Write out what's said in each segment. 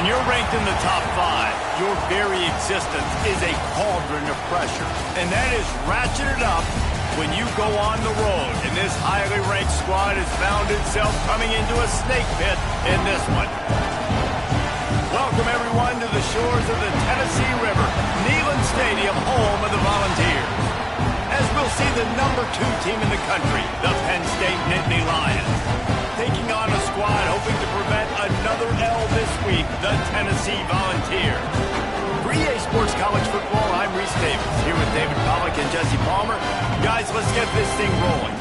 When you're ranked in the top 5, your very existence is a cauldron of pressure. And that is ratcheted up when you go on the road. And this highly ranked squad has found itself coming into a snake pit in this one. Welcome, everyone, to the shores of the Tennessee River, Neyland Stadium, home of the Volunteers. As we'll see the number 2 team in the country, the Penn State Nittany Lions, taking on a squad hoping to prevent another L this week, the Tennessee Volunteers. For EA Sports College Football, I'm Reese Davis, here with David Pollack and Jesse Palmer. Guys, let's get this thing rolling.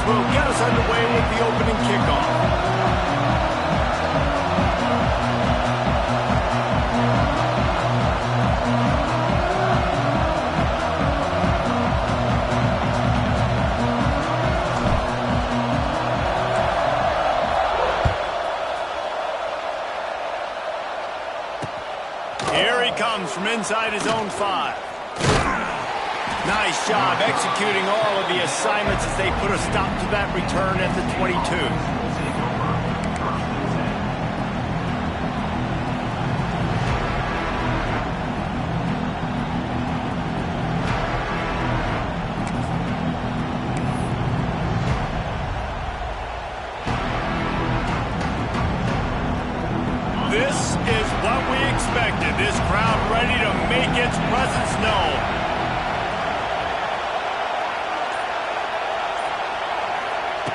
Will get us underway with the opening kickoff. Here he comes from inside his own 5. Nice job executing all of the assignments as they put a stop to that return at the 22. This is what we expected. This crowd ready to make its presence known.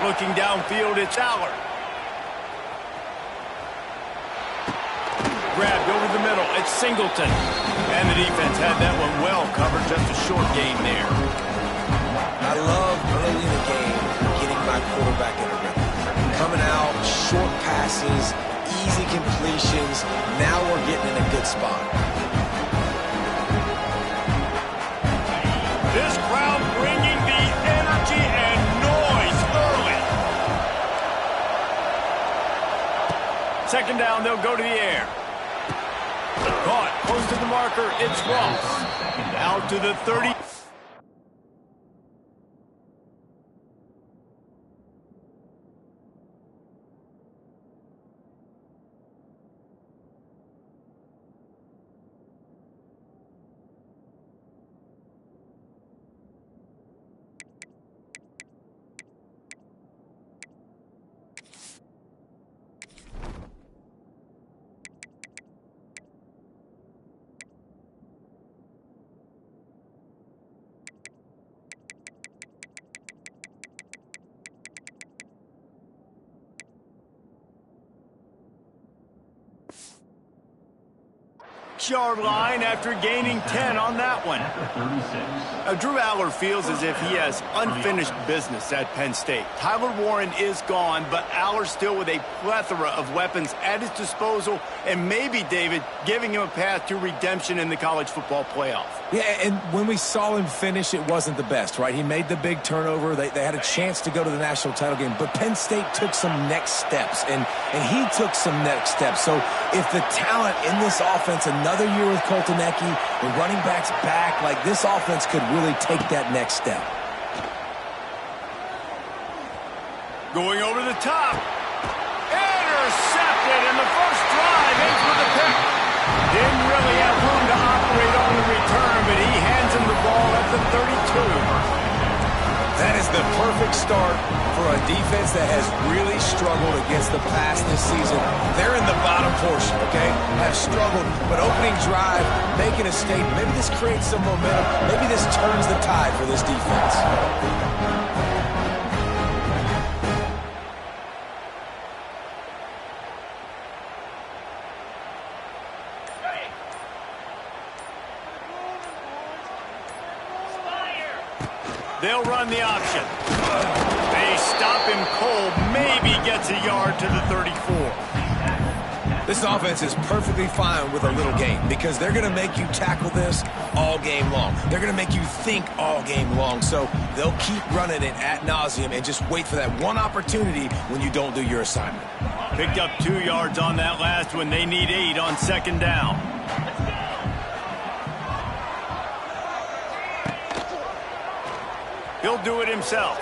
Looking downfield, it's Allard. Grabbed over the middle, it's Singleton. And the defense had that one well covered, just a short gain there. I love early in the game getting my quarterback in a rhythm. Coming out, short passes, easy completions. Now we're getting in a good spot. This crowd bringing the energy and noise early. Second down, they'll go to the air. Caught, close to the marker, it's Ross. Out to the 30. Yard line after gaining 10 on that one. Drew Allard feels as if he has unfinished business at Penn State. Tyler Warren is gone, but Allard still with a plethora of weapons at his disposal, and maybe, David, giving him a path to redemption in the college football playoff. Yeah, and when we saw him finish, it wasn't the best, right? He made the big turnover. They had a chance to go to the national title game, but Penn State took some next steps, and he took some next steps. So if the talent in this offense, another year with Coltonecki, the running backs back, like this offense could really take that next step. Going over the top. Intercepted, and the first drive ends with a pick. Didn't really have room to operate on the return, but he hands him the ball at the 32. That is the perfect start for a defense that has really struggled against the pass this season. They're in the bottom portion, okay? Have struggled, but opening drive, making a statement. Maybe this creates some momentum. Maybe this turns the tide for this defense. They'll run the option. They stop him cold. Maybe gets a yard to the 34. This offense is perfectly fine with a little game because they're going to make you tackle this all game long. They're going to make you think all game long. So they'll keep running it ad nauseum and just wait for that one opportunity when you don't do your assignment. Picked up 2 yards on that last one. They need 8 on second down. He'll do it himself.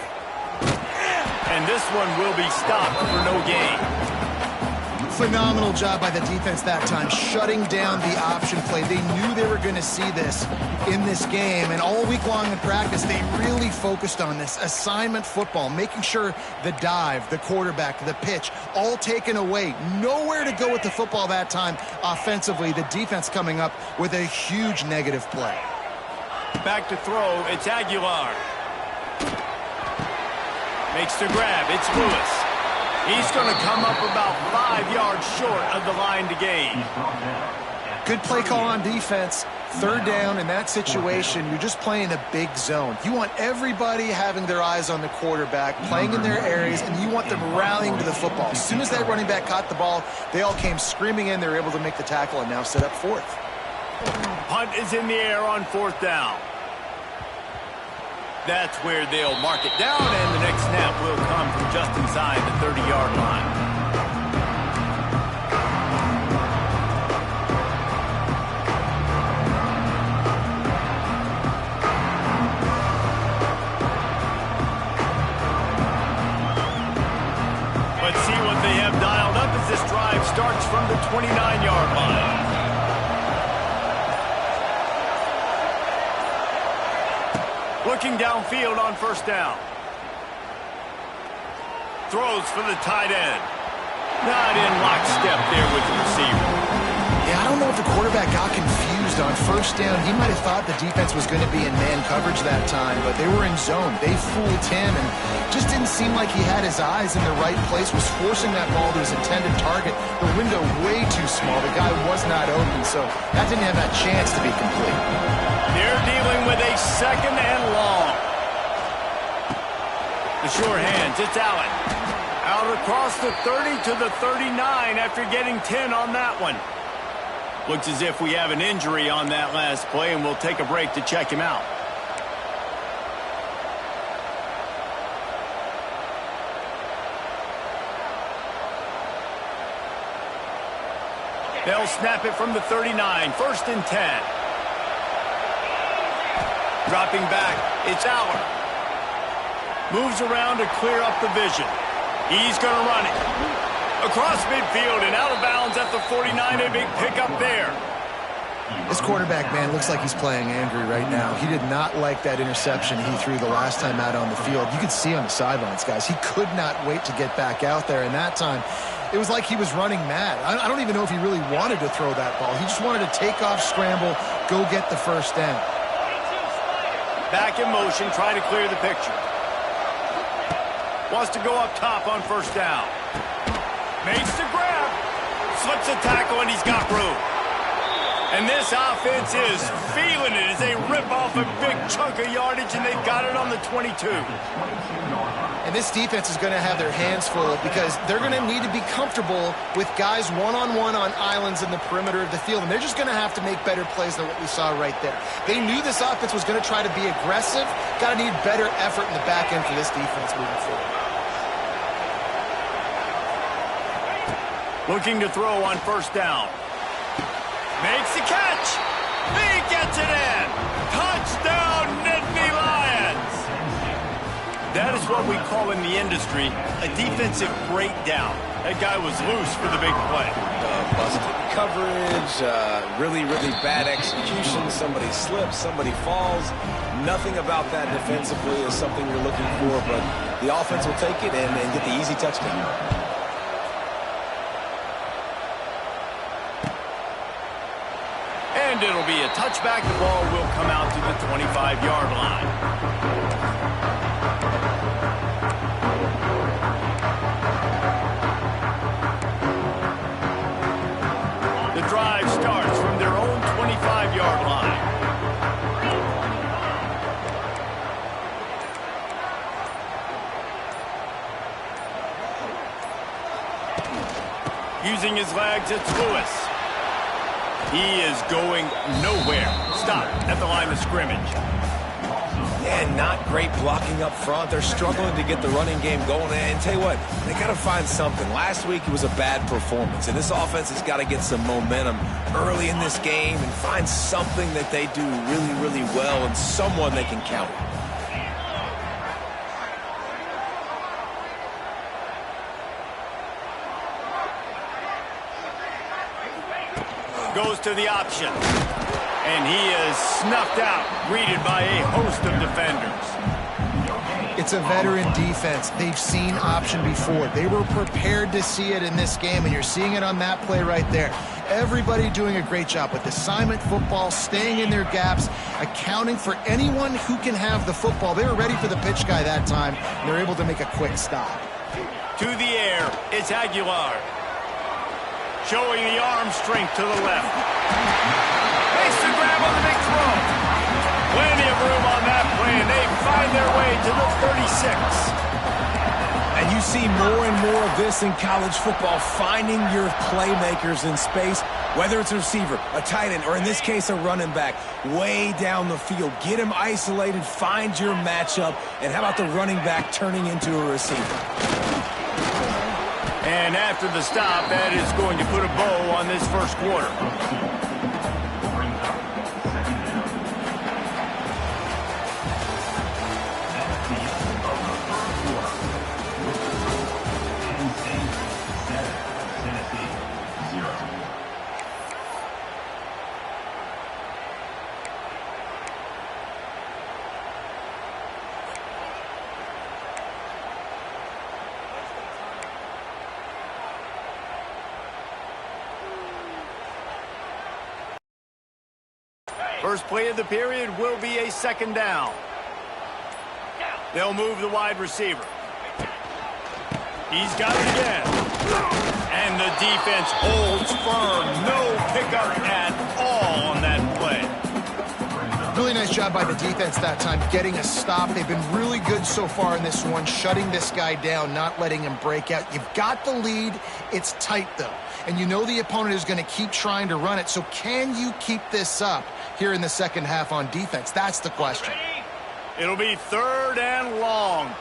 And this one will be stopped for no gain. Phenomenal job by the defense that time, shutting down the option play. They knew they were going to see this in this game, and all week long in practice, they really focused on this assignment football, making sure the dive, the quarterback, the pitch, all taken away. Nowhere to go with the football that time offensively. The defense coming up with a huge negative play. Back to throw, it's Aguilar. Makes the grab, it's Lewis. He's going to come up about 5 yards short of the line to gain. Good play call on defense. Third down in that situation, you're just playing a big zone. You want everybody having their eyes on the quarterback, playing in their areas, and you want them rallying to the football. As soon as that running back caught the ball, they all came screaming in. They were able to make the tackle and now set up fourth. Punt is in the air on fourth down. That's where they'll mark it down, and the next snap will come from just inside the 30-yard line. Let's see what they have dialed up as this drive starts from the 29-yard line. Looking downfield on first down. Throws for the tight end. Not in lockstep there with the receiver. Yeah, I don't know if the quarterback got confused on first down. He might have thought the defense was going to be in man coverage that time, but they were in zone. They fooled him and just didn't seem like he had his eyes in the right place, was forcing that ball to his intended target. The window way too small. The guy was not open, so that didn't have that chance to be complete. They're dealing with a second and long. The sure hands, it's Allen. Out across the 30 to the 39 after getting 10 on that one. Looks as if we have an injury on that last play, and we'll take a break to check him out. They'll snap it from the 39, first and 10. Dropping back, it's Allen. Moves around to clear up the vision. He's going to run it. Across midfield and out of bounds at the 49, a big pickup there. This quarterback, man, looks like he's playing angry right now. He did not like that interception he threw the last time out on the field. You could see on the sidelines, guys, he could not wait to get back out there. And that time, it was like he was running mad. I don't even know if he really wanted to throw that ball. He just wanted to take off, scramble, go get the first down. Back in motion, trying to clear the picture. Wants to go up top on first down. Makes the grab. Slips a tackle, and he's got room. And this offense is feeling it as they rip off a big chunk of yardage, and they've got it on the 22. And this defense is going to have their hands full because they're going to need to be comfortable with guys one-on-one on islands in the perimeter of the field. And they're just going to have to make better plays than what we saw right there. They knew this offense was going to try to be aggressive. Got to need better effort in the back end for this defense moving forward. Looking to throw on first down. Makes the catch. He gets it in. Touchdown, Nittany Lions. That is what we call in the industry a defensive breakdown. That guy was loose for the big play. Busted coverage, really bad execution. Somebody slips, somebody falls. Nothing about that defensively is something you're looking for, but the offense will take it and get the easy touchdown. And it'll be a touchback. The ball will come out to the 25-yard line. The drive starts from their own 25-yard line. using his legs. It's Lewis. He is going nowhere. Stop at the line of scrimmage. Yeah, not great blocking up front. They're struggling to get the running game going. And tell you what, they got to find something. Last week it was a bad performance, and this offense has got to get some momentum early in this game and find something that they do really, really well and someone they can count on. Goes to the option. And he is snuffed out, greeted by a host of defenders. It's a veteran defense. They've seen option before. They were prepared to see it in this game, and you're seeing it on that play right there. Everybody doing a great job with assignment football, staying in their gaps, accounting for anyone who can have the football. They were ready for the pitch guy that time, and they're able to make a quick stop. To the air, it's Aguilar. Showing the arm strength to the left. Makes the grab on the big throw. Plenty of room on that play, and they find their way to the 36. And you see more and more of this in college football, finding your playmakers in space, whether it's a receiver, a tight end, or in this case, a running back, way down the field. Get him isolated, find your matchup, and how about the running back turning into a receiver? And after the stop, that is going to put a bow on this first quarter. First play of the period will be a second down. They'll move the wide receiver. He's got it again. And the defense holds firm. No pickup at all on that play. Really nice job by the defense that time, getting a stop. They've been really good so far in this one, shutting this guy down, not letting him break out. You've got the lead. It's tight, though. And you know the opponent is going to keep trying to run it. So can you keep this up here in the second half on defense? That's the question. It'll be third and long.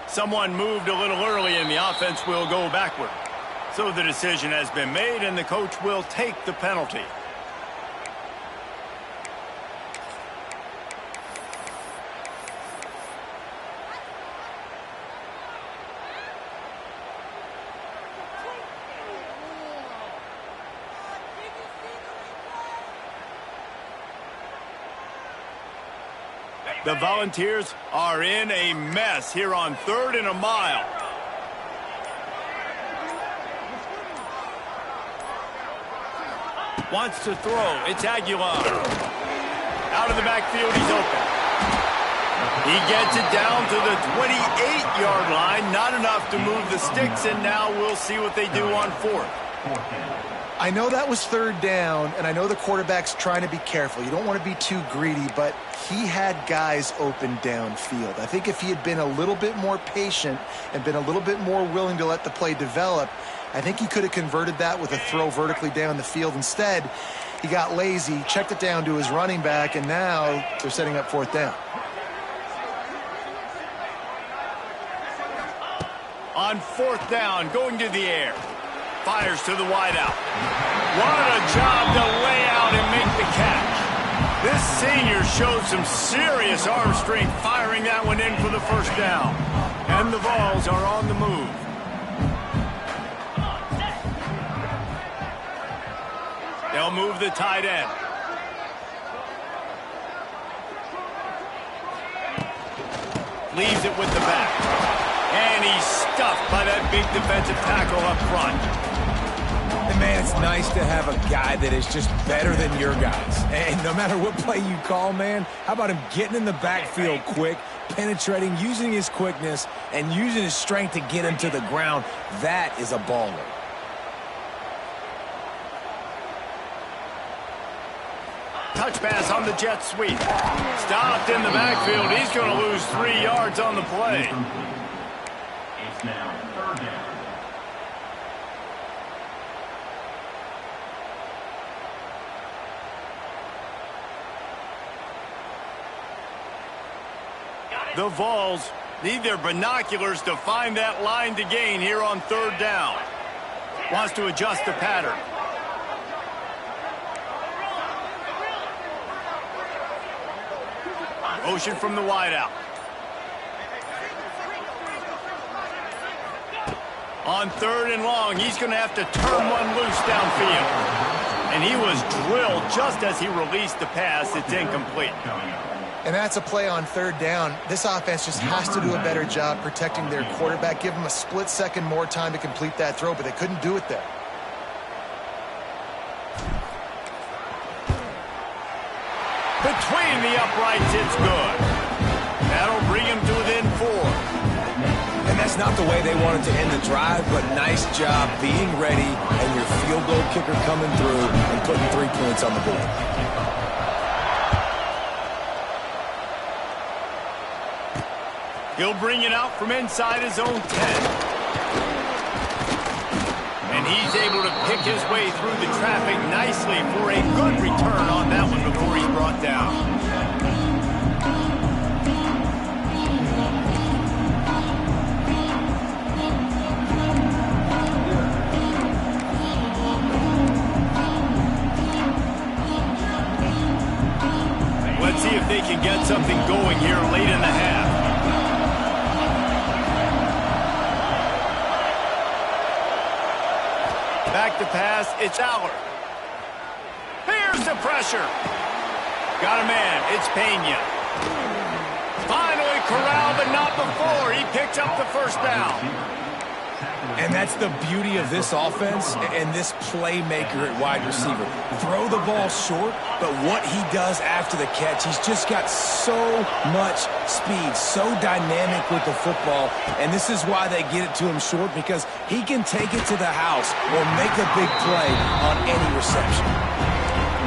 Someone moved a little early and the offense will go backward. So the decision has been made and the coach will take the penalty. The Volunteers are in a mess here on 3rd and a mile. Wants to throw. It's Aguilar. Out of the backfield, he's open. He gets it down to the 28-yard line. Not enough to move the sticks, and now we'll see what they do on 4th. I know that was 3rd down, and I know the quarterback's trying to be careful. You don't want to be too greedy, but he had guys open downfield. I think if he had been a little bit more patient and been a little bit more willing to let the play develop, I think he could have converted that with a throw vertically down the field. Instead, he got lazy, checked it down to his running back, and now they're setting up 4th down. On 4th down, going to the air. Fires to the wideout. What a job to lay out and make the catch. This senior showed some serious arm strength firing that one in for the first down. And the Vols are on the move. They'll move the tight end. Leaves it with the back. And he's stuffed by that big defensive tackle up front. And man, it's nice to have a guy that is just better than your guys. And no matter what play you call, man, how about him getting in the backfield quick, penetrating, using his quickness, and using his strength to get him to the ground? That is a baller. touch pass on the jet sweep. Stopped in the backfield. He's going to lose 3 yards on the play. It's now 3rd down. The Vols need their binoculars to find that line to gain here on 3rd down. Wants to adjust the pattern. Motion from the wideout. On 3rd and long, he's going to have to turn one loose downfield. And he was drilled just as he released the pass. It's incomplete. And that's a play on 3rd down. This offense just has to do a better job protecting their quarterback. Give him a split second more time to complete that throw, but they couldn't do it there. Between the uprights, it's good. That'll bring him to within 4. And that's not the way they wanted to end the drive, but nice job being ready and your field goal kicker coming through and putting 3 points on the board. He'll bring it out from inside his own 10. And he's able to pick his way through the traffic nicely for a good return on that one before he's brought down. Let's see if they can get something going here late in the half. Back to pass, it's Aller. Here's the pressure. Got a man, it's Pena. Finally corralled, but not before. He picks up the 1st down. And that's the beauty of this offense and this playmaker at wide receiver. Throw the ball short, but what he does after the catch, he's just got so much speed, so dynamic with the football. And this is why they get it to him short, because he can take it to the house or make a big play on any reception.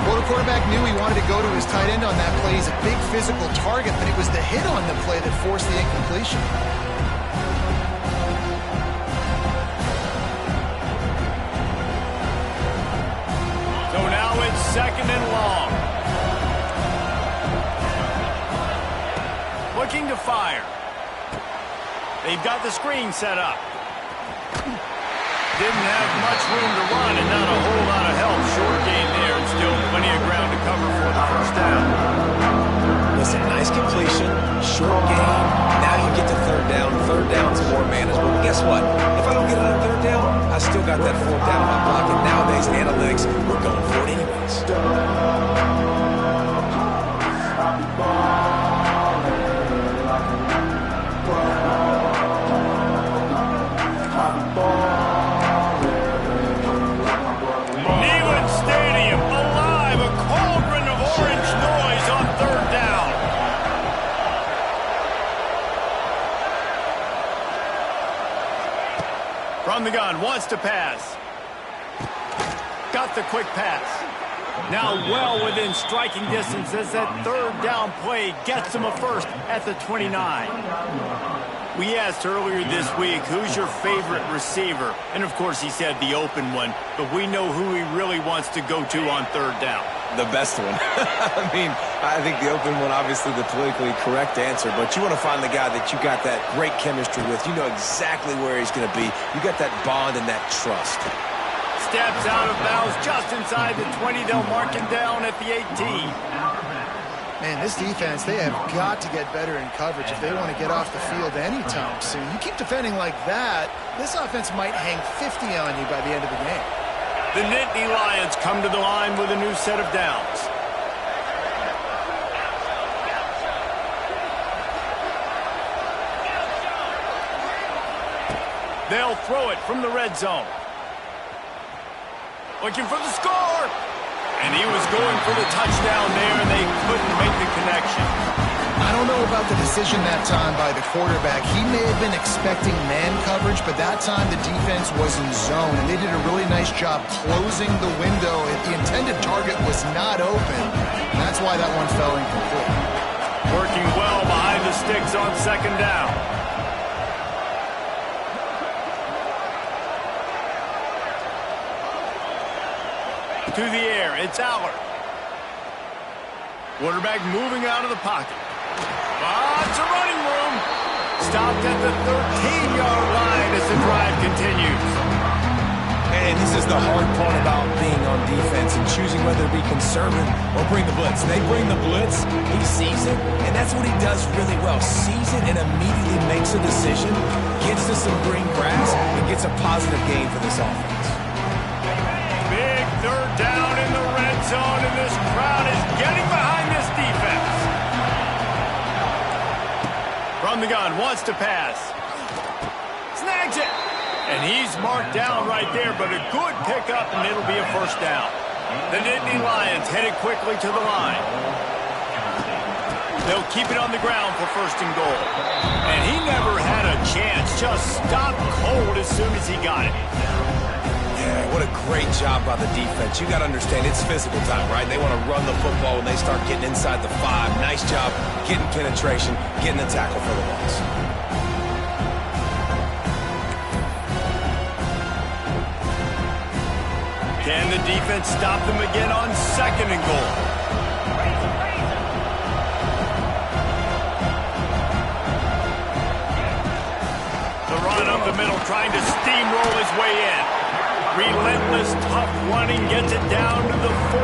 Well, the quarterback knew he wanted to go to his tight end on that play. He's a big physical target, but it was the hit on the play that forced the incompletion. So now it's 2nd and long. Looking to fire. They've got the screen set up. Didn't have much room to run and not a whole lot of help. Short gain there and still plenty of ground to cover for the 1st down. Listen, nice completion, short gain. Now you get to 3rd down. 3rd down's more manageable. But guess what? If I don't get it on 3rd down, I still got that 4th down in my pocket. Nowadays, analytics, we're going for it anyways. From the gun, wants to pass. Got the quick pass. Now well within striking distance as that 3rd down play gets him a 1st at the 29. We asked earlier this week, who's your favorite receiver? And of course he said the open one, but we know who he really wants to go to on 3rd down. The best one. I mean, I think the open one, obviously the politically correct answer, but you want to find the guy that you got that great chemistry with. You know exactly where he's going to be. You got that bond and that trust. Steps out of bounds just inside the 20. They'll mark him down at the 18. Man, this defense, they have got to get better in coverage if they want to get off the field anytime soon. You keep defending like that, this offense might hang 50 on you by the end of the game. The Nittany Lions come to the line with a new set of downs. They'll throw it from the red zone. Looking for the score. And he was going for the touchdown there, and they couldn't make the connection. I don't know about the decision that time by the quarterback. He may have been expecting man coverage, but that time the defense was in zone, and they did a really nice job closing the window at the intended target. target was not open. That's why that one fell incomplete. Working well behind the sticks on second down. To the air, it's Aller. Quarterback moving out of the pocket. It's a running room. Stopped at the 13-yard line as the drive continues. And this is the hard part about being on defense and choosing whether to be conservative or bring the blitz. They bring the blitz, he sees it, and that's what he does really well. Sees it and immediately makes a decision, gets to some green grass, and gets a positive gain for this offense. Big third down in the red zone, and this crowd is getting behind this defense. From the gun, wants to pass. Snags it. And he's marked down right there, but a good pickup, and it'll be a first down. The Nittany Lions headed quickly to the line. They'll keep it on the ground for first and goal. And he never had a chance. Just stopped cold as soon as he got it. Yeah, what a great job by the defense. You got to understand, it's physical time, right? They want to run the football when they start getting inside the 5. Nice job getting penetration, getting the tackle for the loss. Can the defense stop them again on second and goal? The run up the middle, trying to steamroll his way in. Relentless, tough running, gets it down to the 4.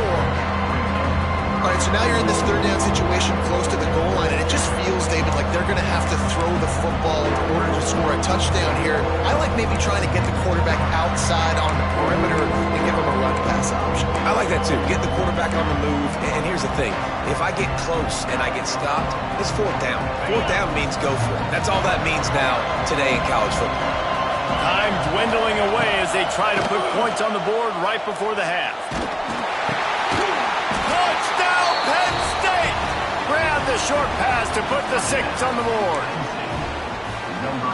All right, so now you're in this third down situation close to the goal line, and it just feels, David, like they're going to have to throw the football in order to score a touchdown here. I like maybe trying to get the quarterback outside on the perimeter and give him a run-pass option. I like that too. Get the quarterback on the move. And here's the thing. If I get close and I get stopped, it's fourth down. Fourth down means go for it. That's all that means now today in college football. Time dwindling away as they try to put points on the board right before the half. Touchdown, Penn State! Grab the short pass to put the 6 on the board.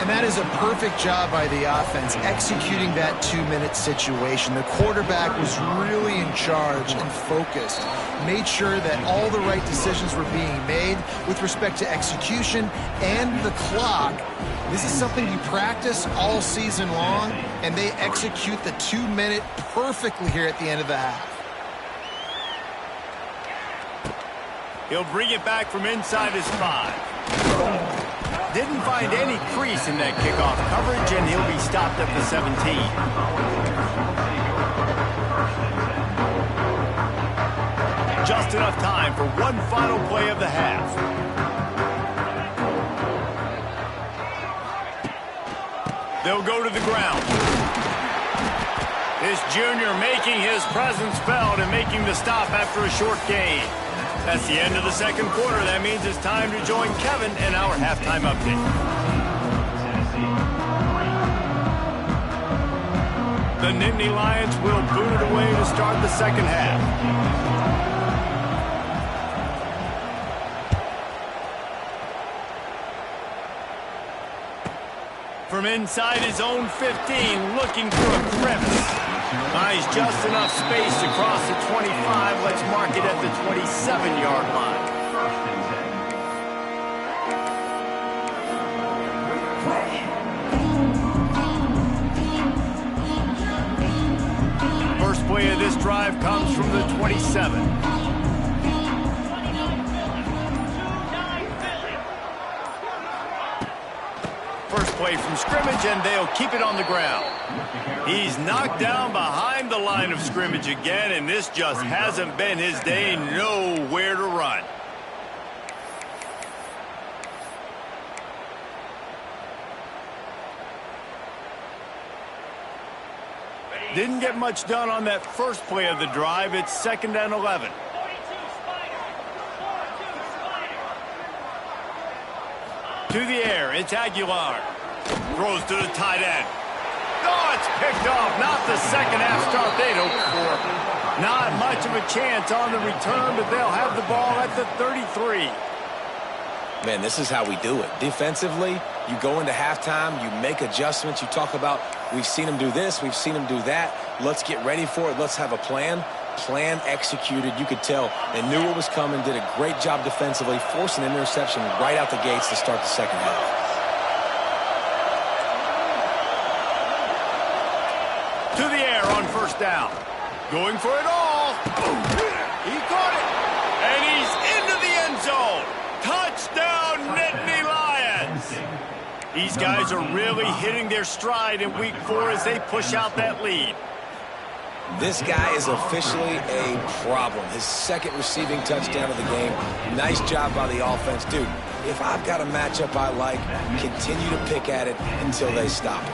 And that is a perfect job by the offense, executing that 2-minute situation. The quarterback was really in charge and focused, made sure that all the right decisions were being made with respect to execution and the clock. This is something you practice all season long, and they execute the 2-minute perfectly here at the end of the half. He'll bring it back from inside his 5. Didn't find any crease in that kickoff coverage, and he'll be stopped at the 17. Just enough time for one final play of the half. They'll go to the ground. This junior making his presence felt and making the stop after a short gain. That's the end of the second quarter. That means it's time to join Kevin in our halftime update. The Nittany Lions will boot it away to start the second half. From inside his own 15, looking for a crevice. Nice, just enough space across the 25. Let's mark it at the 27-yard line. First play of this drive comes from the 27. First play from scrimmage, and they'll keep it on the ground. He's knocked down behind the line of scrimmage again, and this just hasn't been his day. Nowhere to run. Didn't get much done on that first play of the drive. It's 2nd and 11. To the air, it's Aguilar. Throws to the tight end. Oh, it's picked off. Not the second half start they'd hoped for. Not much of a chance on the return, but they'll have the ball at the 33. Man, this is how we do it. Defensively, you go into halftime, you make adjustments. You talk about, we've seen them do this, we've seen them do that. Let's get ready for it. Let's have a plan. Plan executed. You could tell they knew what was coming, did a great job defensively, forced an interception right out the gates to start the second half. To the air on first down. Going for it all. He caught it. And he's into the end zone. Touchdown, Nittany Lions. These guys are really hitting their stride in week 4 as they push out that lead. This guy is officially a problem. His second receiving touchdown of the game. Nice job by the offense. Dude, if I've got a matchup I like, continue to pick at it until they stop it.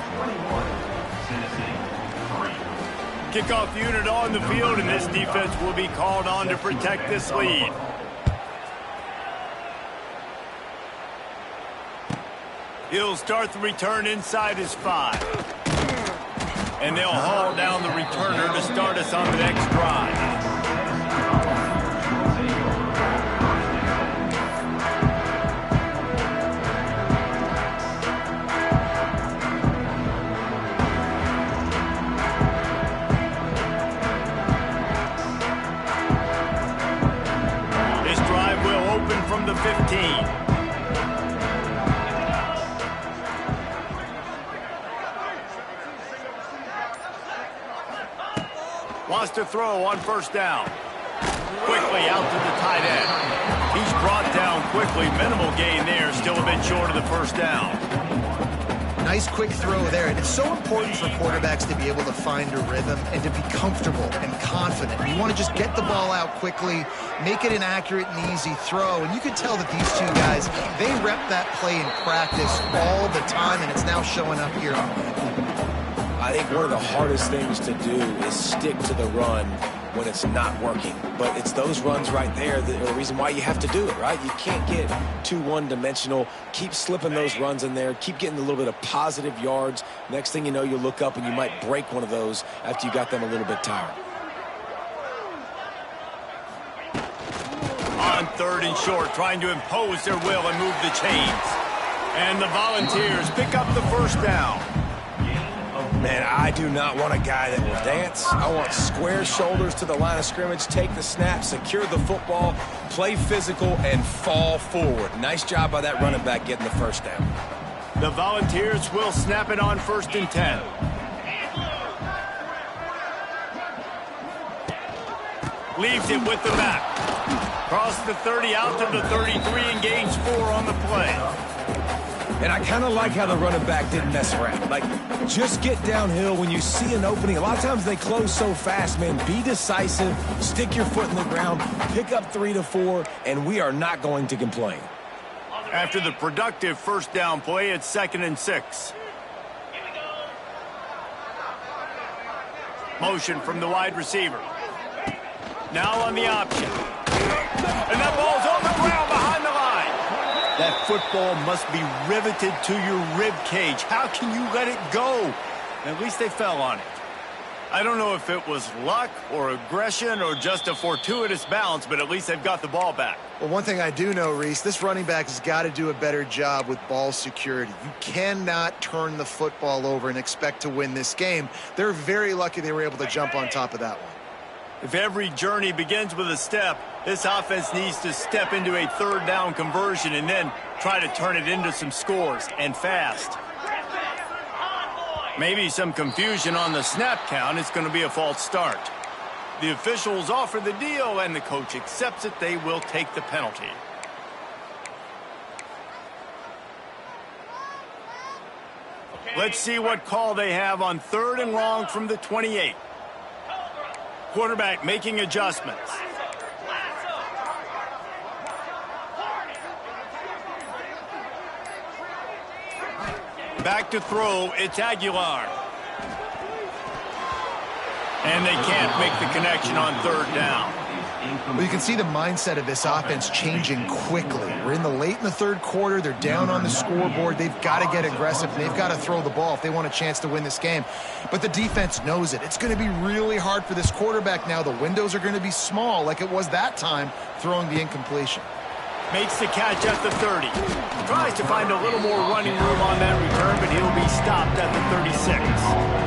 Kickoff unit on the field, and this defense will be called on to protect this lead. He'll start the return inside his 5. And they'll haul down the returner to start us on the next drive. This drive will open from the 15. Wants to throw on first down. Quickly out to the tight end. He's brought down quickly. Minimal gain there. Still a bit short of the first down. Nice quick throw there. And it's so important for quarterbacks to be able to find a rhythm and to be comfortable and confident. You want to just get the ball out quickly, make it an accurate and easy throw. And you can tell that these two guys, they rep that play in practice all the time, and it's now showing up here on the field. I think one of the hardest things to do is stick to the run when it's not working. But it's those runs right there that are the reason why you have to do it, right? You can't get too one-dimensional. Keep slipping those runs in there. Keep getting a little bit of positive yards. Next thing you know, you look up and you might break one of those after you got them a little bit tired. On third and short, trying to impose their will and move the chains. And the Volunteers pick up the first down. Man, I do not want a guy that will dance. I want square shoulders to the line of scrimmage, take the snap, secure the football, play physical, and fall forward. Nice job by that running back getting the first down. The Volunteers will snap it on first and 10. Leaves it with the back. Cross the 30 out to the 33 and gains 4 on the play. And I kind of like how the running back didn't mess around. Like, just get downhill when you see an opening. A lot of times they close so fast, man. Be decisive, stick your foot in the ground, pick up 3 to 4, and we are not going to complain. After the productive first down play, it's 2nd and 6. Motion from the wide receiver. Now on the option. And that ball's on the ground behind the line. That football must be riveted to your rib cage. How can you let it go? At least they fell on it. I don't know if it was luck or aggression or just a fortuitous bounce, but at least they've got the ball back. Well, one thing I do know, Reese, this running back has got to do a better job with ball security. You cannot turn the football over and expect to win this game. They're very lucky they were able to jump on top of that one. If every journey begins with a step, this offense needs to step into a third down conversion and then try to turn it into some scores, and fast. Maybe some confusion on the snap count. It's going to be a false start. The officials offer the deal, and the coach accepts it. They will take the penalty. Let's see what call they have on 3rd and long from the 28. Quarterback making adjustments. Back to throw, it's Aguilar. And they can't make the connection on 3rd down. Well, you can see the mindset of this offense changing quickly. We're in the third quarter. They're down on the scoreboard. They've got to get aggressive. They've got to throw the ball if they want a chance to win this game. But the defense knows it. It's going to be really hard for this quarterback now. The windows are going to be small like it was that time throwing the incompletion. Makes the catch at the 30. Tries to find a little more running room on that return, but he'll be stopped at the 36.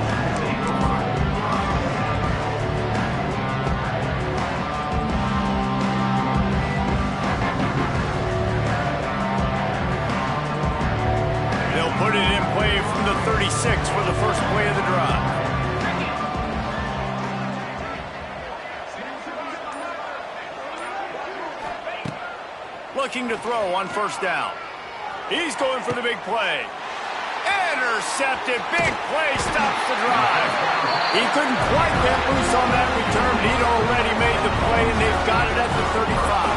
Looking to throw on first down. He's going for the big play. Intercepted. Big play stops the drive. He couldn't quite get loose on that return, but he'd already made the play, and they've got it at the 35.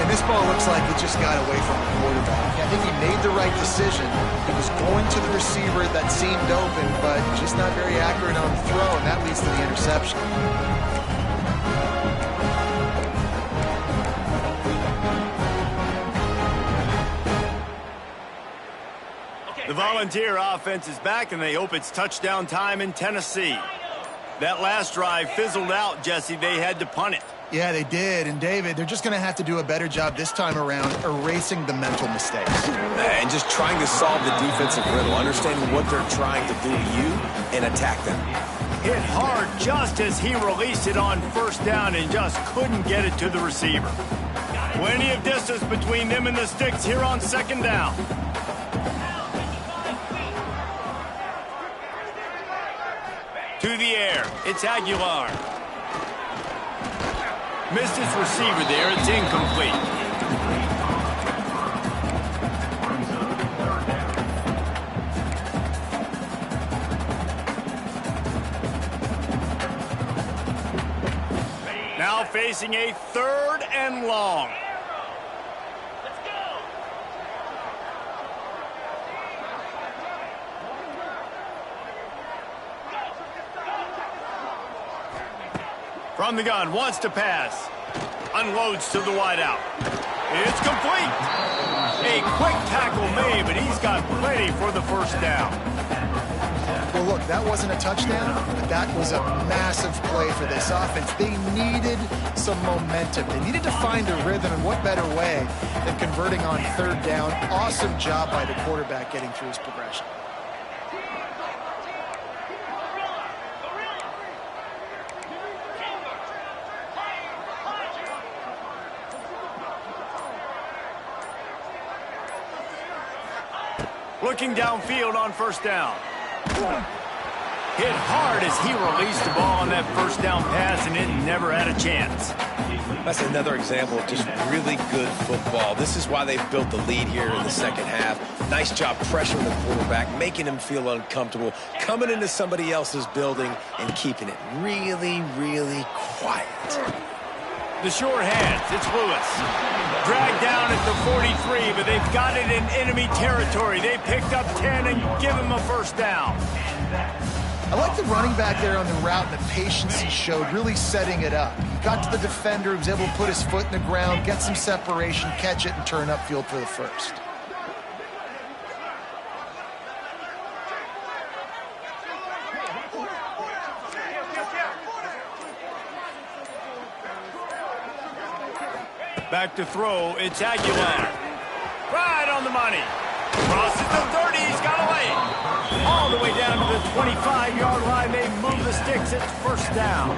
And this ball looks like it just got away from the quarterback. I think he made the right decision. He was going to the receiver that seemed open, but just not very accurate on the throw, and that leads to the interception. The Volunteer offense is back, and they hope it's touchdown time in Tennessee. That last drive fizzled out, Jesse. They had to punt it. Yeah, they did. And, David, they're just going to have to do a better job this time around erasing the mental mistakes. And just trying to solve the defensive riddle, understanding what they're trying to do to you and attack them. Hit hard just as he released it on first down and just couldn't get it to the receiver. Plenty of distance between them and the sticks here on second down. To the air, it's Aguilar. Missed his receiver there, it's incomplete. Now facing a 3rd and long. From the gun, wants to pass. Unloads to the wideout. It's complete. A quick tackle made, but he's got plenty for the first down. Well, look, that wasn't a touchdown, but that was a massive play for this offense. They needed some momentum. They needed to find a rhythm, and what better way than converting on 3rd down. Awesome job by the quarterback getting through his progression. Looking downfield on first down. Hit hard as he released the ball on that first down pass, and it never had a chance. That's another example of just really good football. This is why they've built the lead here in the second half. Nice job pressuring the quarterback, making him feel uncomfortable, coming into somebody else's building and keeping it really, really quiet. The short hands, it's Lewis. Dragged down at the 43, but they've got it in enemy territory. They picked up 10 and give him a first down. I like the running back there on the route and the patience he showed, really setting it up. He got to the defender, he was able to put his foot in the ground, get some separation, catch it, and turn upfield for the first. Back to throw, it's Aguilar. Right on the money. Crosses the 30, he's got away. All the way down to the 25-yard line, they move the sticks, it's first down.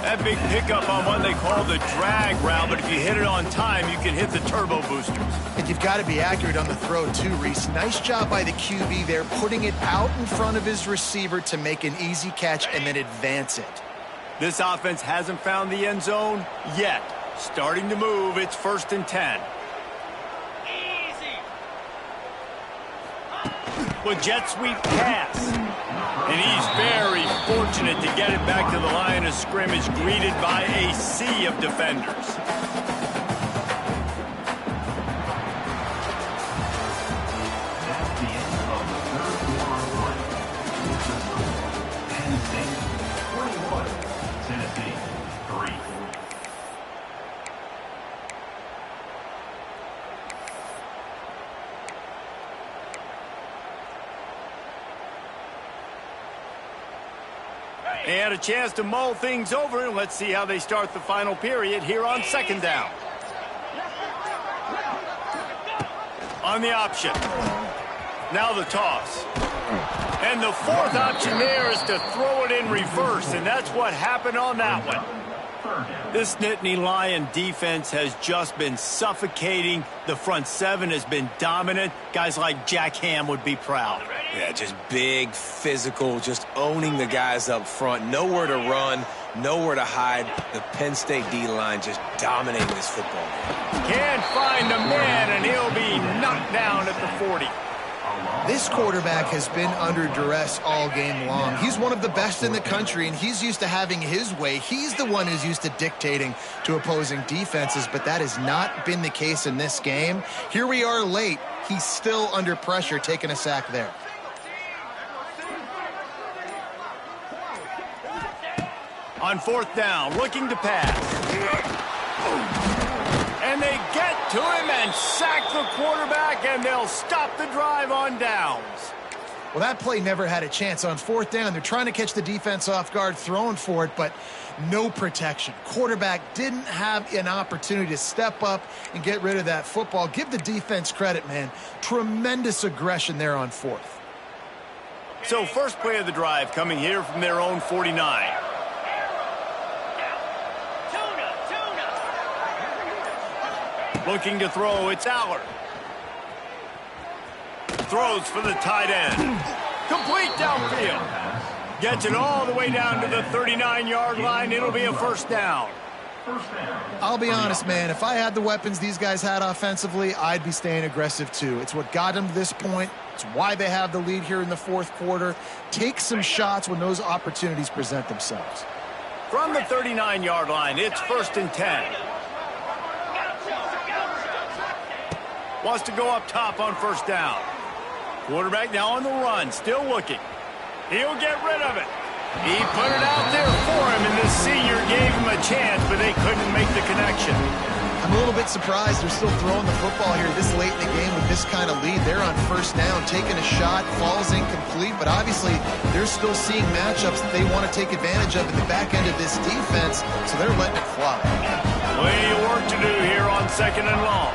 That big pickup on what they call the drag route, but if you hit it on time, you can hit the turbo boosters. And you've got to be accurate on the throw too, Reese. Nice job by the QB there, putting it out in front of his receiver to make an easy catch and then advance it. This offense hasn't found the end zone yet. Starting to move, it's 1st and 10. Easy. With jet sweep pass. And he's very fortunate to get it back to the line of scrimmage, greeted by a sea of defenders. They had a chance to mull things over, and let's see how they start the final period here on second down. On the option. Now the toss. And the 4th option there is to throw it in reverse, and that's what happened on that one. This Nittany Lion defense has just been suffocating. The front 7 has been dominant. Guys like Jack Ham would be proud. Yeah, just big, physical, just owning the guys up front. Nowhere to run, Nowhere to hide. The Penn State D-line just dominating this football game. Can't find a man, and he'll be knocked down at the 40. This quarterback has been under duress all game long. He's one of the best in the country, and he's used to having his way. He's the one who's used to dictating to opposing defenses, but that has not been the case in this game. Here we are late. He's still under pressure, taking a sack there. On fourth down, looking to pass. And they get to him and sack the quarterback, and they'll stop the drive on downs. Well, that play never had a chance. On fourth down, they're trying to catch the defense off guard, throwing for it, but no protection. Quarterback didn't have an opportunity to step up and get rid of that football. Give the defense credit, man. Tremendous aggression there on fourth. So first play of the drive coming here from their own 49. Looking to throw, it's Aller. Throws for the tight end. Complete downfield. Gets it all the way down to the 39-yard line. It'll be a first down. I'll be honest, man. If I had the weapons these guys had offensively, I'd be staying aggressive too. It's what got them to this point. It's why they have the lead here in the fourth quarter. Take some shots when those opportunities present themselves. From the 39-yard line, it's 1st and 10. Wants to go up top on first down. Quarterback now on the run, still looking. He'll get rid of it. He put it out there for him, and the senior gave him a chance, but they couldn't make the connection. I'm a little bit surprised they're still throwing the football here this late in the game with this kind of lead. They're on first down, taking a shot, falls incomplete, but obviously they're still seeing matchups that they want to take advantage of at the back end of this defense, so they're letting it fly. Plenty of work to do here on 2nd and long.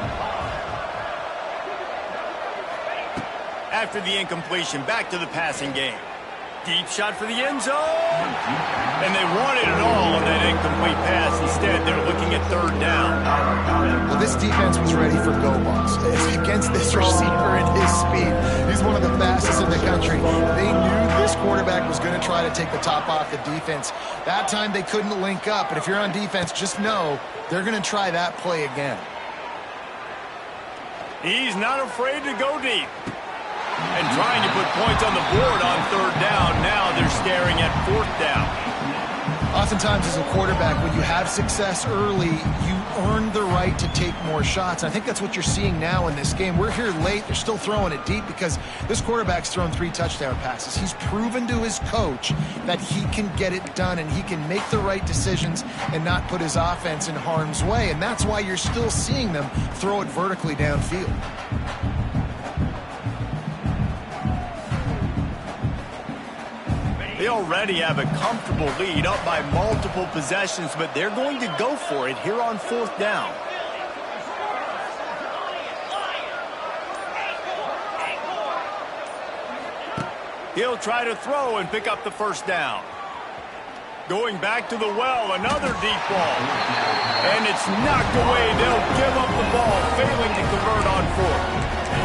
After the incompletion, back to the passing game. Deep shot for the end zone. And they wanted it all on that incomplete pass. Instead, they're looking at 3rd down. Well, this defense was ready for go balls. Against this receiver and his speed, he's one of the fastest in the country. They knew this quarterback was going to try to take the top off the defense. That time they couldn't link up, but if you're on defense, just know they're going to try that play again. He's not afraid to go deep. And trying to put points on the board on 3rd down. Now they're staring at 4th down. Oftentimes as a quarterback, when you have success early, you earn the right to take more shots. And I think that's what you're seeing now in this game. We're here late. They're still throwing it deep because this quarterback's thrown 3 touchdown passes. He's proven to his coach that he can get it done and he can make the right decisions and not put his offense in harm's way. And that's why you're still seeing them throw it vertically downfield. They already have a comfortable lead, up by multiple possessions, but they're going to go for it here on 4th down. He'll try to throw and pick up the first down. Going back to the well, another deep ball. And it's knocked away. They'll give up the ball, failing to convert on 4th.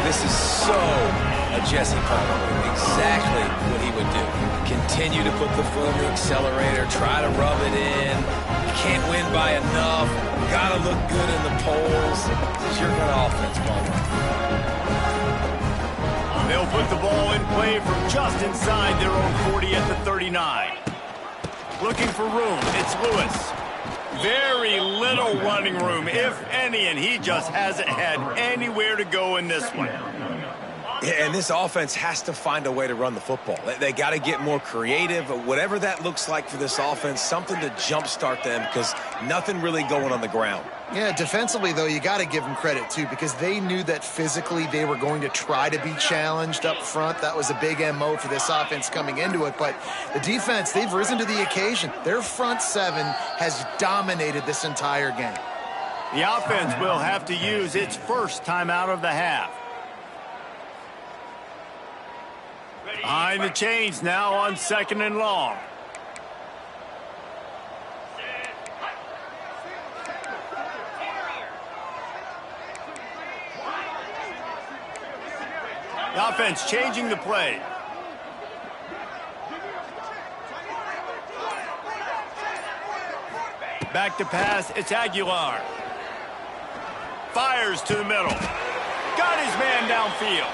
This is so a Jesse Palmer, exactly what he would do. Continue to put the foot on the accelerator, try to rub it in. Can't win by enough. Gotta look good in the polls. This is your kind of offense, Palmer. They'll put the ball in play from just inside their own 40 at the 39. Looking for room, it's Lewis. Very little running room, if any, and he just hasn't had anywhere to go in this one. And this offense has to find a way to run the football. They got to get more creative, whatever that looks like for this offense, something to jumpstart them because nothing really going on the ground. Yeah, defensively, though, you got to give them credit, too, because they knew that physically they were going to try to be challenged up front. That was a big MO for this offense coming into it. But the defense, they've risen to the occasion. Their front 7 has dominated this entire game. The offense will have to use its first timeout of the half. Behind the chains now on 2nd and long. The offense changing the play. Back to pass, it's Aguilar. Fires to the middle. Got his man downfield.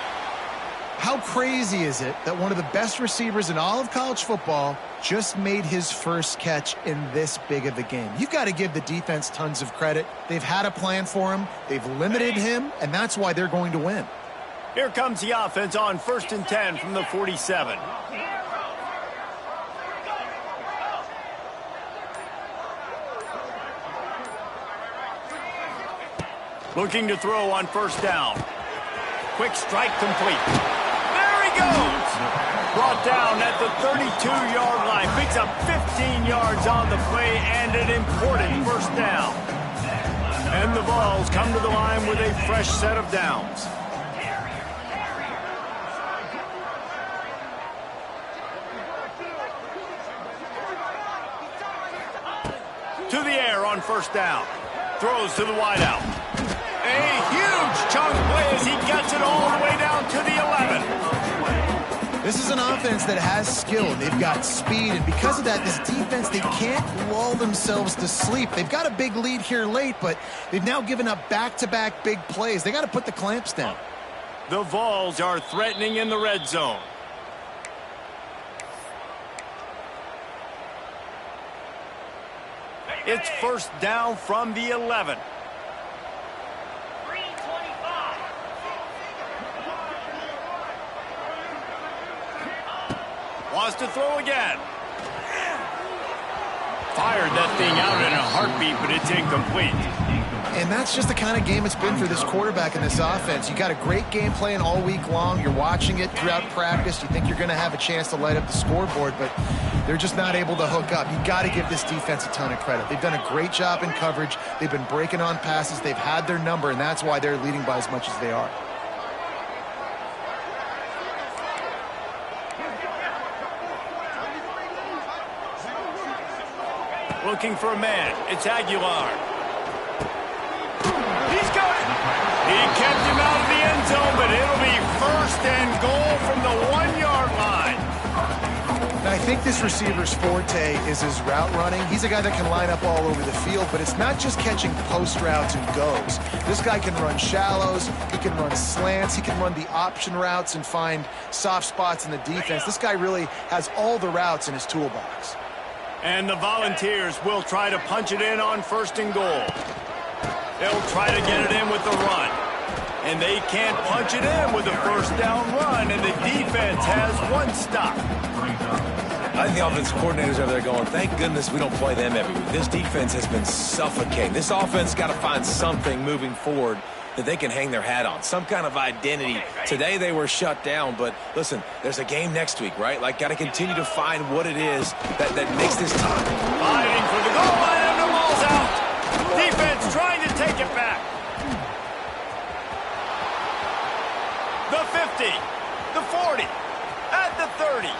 How crazy is it that one of the best receivers in all of college football just made his first catch in this big of a game? You've got to give the defense tons of credit. They've had a plan for him. They've limited him, and that's why they're going to win. Here comes the offense on 1st and 10 from the 47. Looking to throw on 1st down. Quick strike complete. There he goes. Brought down at the 32-yard line. Picks up 15 yards on the play and an important 1st down. And the Vols come to the line with a fresh set of downs. To the air on 1st down. Throws to the wideout. A huge chunk play as he gets it all the way down to the 11. This is an offense that has skill. They've got speed, and because of that, this defense, they can't lull themselves to sleep. They've got a big lead here late, but they've now given up back-to-back big plays. They got to put the clamps down. The Vols are threatening in the red zone. It's 1st down from the 11. Wants to throw again. Fired that thing out in a heartbeat, but it's incomplete. And that's just the kind of game it's been for this quarterback in this offense. You got a great game plan all week long. You're watching it throughout practice. You think you're going to have a chance to light up the scoreboard, but they're just not able to hook up. You got to give this defense a ton of credit. They've done a great job in coverage. They've been breaking on passes. They've had their number, and that's why they're leading by as much as they are. Looking for a man. It's Aguilar. He's got it. He kept him out of the end zone, but it'll be 1st and goal from the 1-yard line. Now, I think this receiver's forte is his route running. He's a guy that can line up all over the field, but it's not just catching post routes and goes. This guy can run shallows. He can run slants. He can run the option routes and find soft spots in the defense. This guy really has all the routes in his toolbox. And the Volunteers will try to punch it in on 1st and goal. They'll try to get it in with the run. And they can't punch it in with a 1st down run, and the defense has one stop. I think the offensive coordinators over there going, thank goodness we don't play them every week. This defense has been suffocating. This offense got to find something moving forward that they can hang their hat on, some kind of identity. Today they were shut down, but listen, there's a game next week, right? Like, got to continue to find what it is that makes this time. Fighting for the goal line, and the ball's out. Defense trying to take it back. The 50, the 40, at the 30.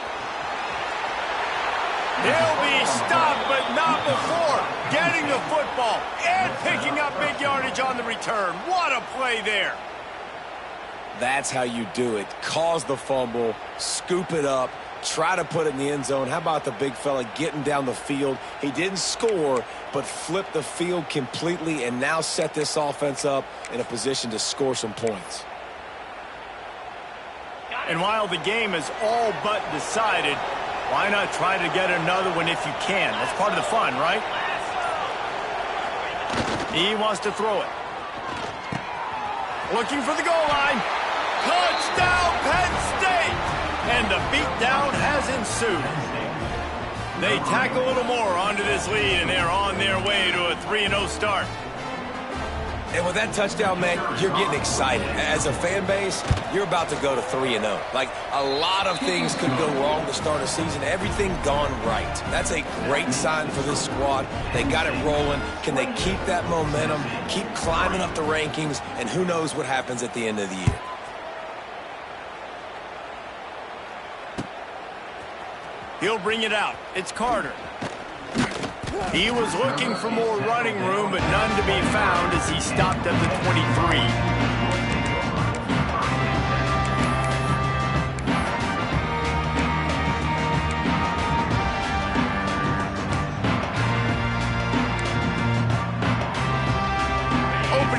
He'll be stopped, but not before getting the football and picking up big yardage on the return. What a play there. That's how you do it. Cause the fumble, scoop it up, try to put it in the end zone. How about the big fella getting down the field? He didn't score, but flipped the field completely and now set this offense up in a position to score some points. And while the game is all but decided, why not try to get another one if you can? That's part of the fun, right? He wants to throw it. Looking for the goal line. Touchdown, Penn State! And the beatdown has ensued. They tack a little more onto this lead, and they're on their way to a 3-0 start. And with that touchdown, man, you're getting excited. As a fan base, you're about to go to 3-0. Like, a lot of things could go wrong to start a season. Everything gone right. That's a great sign for this squad. They got it rolling. Can they keep that momentum, keep climbing up the rankings, and who knows what happens at the end of the year? He'll bring it out. It's Carter. He was looking for more running room, but none to be found as he stopped at the 23.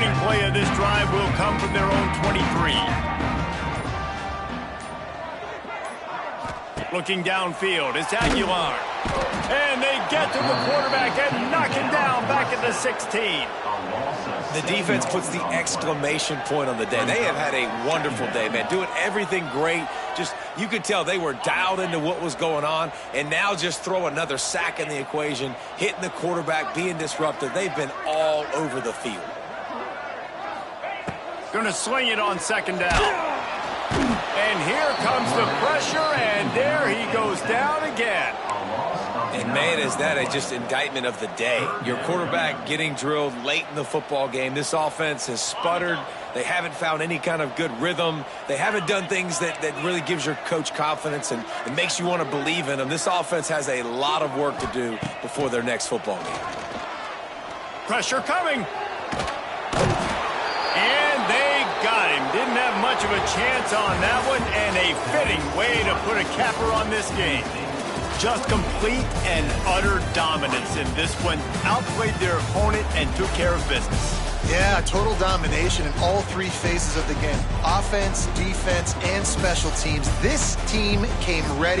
turning play of this drive will come from their own 23. Looking downfield, it's Aguilar. And they get to the quarterback and knock him down back at the 16. The defense puts the exclamation point on the day. They have had a wonderful day, man. Doing everything great. Just, you could tell they were dialed into what was going on. And now just throw another sack in the equation, hitting the quarterback, being disruptive. They've been all over the field. Going to swing it on second down. And here comes the pressure, and there he goes down again. And, man, is that a just indictment of the day. Your quarterback getting drilled late in the football game. This offense has sputtered. They haven't found any kind of good rhythm. They haven't done things that really gives your coach confidence and makes you want to believe in them. This offense has a lot of work to do before their next football game. Pressure coming. And they got him. Didn't have much of a chance on that one, and a fitting way to put a capper on this game. Just complete and utter dominance in this one. Outplayed their opponent and took care of business. Yeah, total domination in all three phases of the game. Offense, defense, and special teams. This team came ready.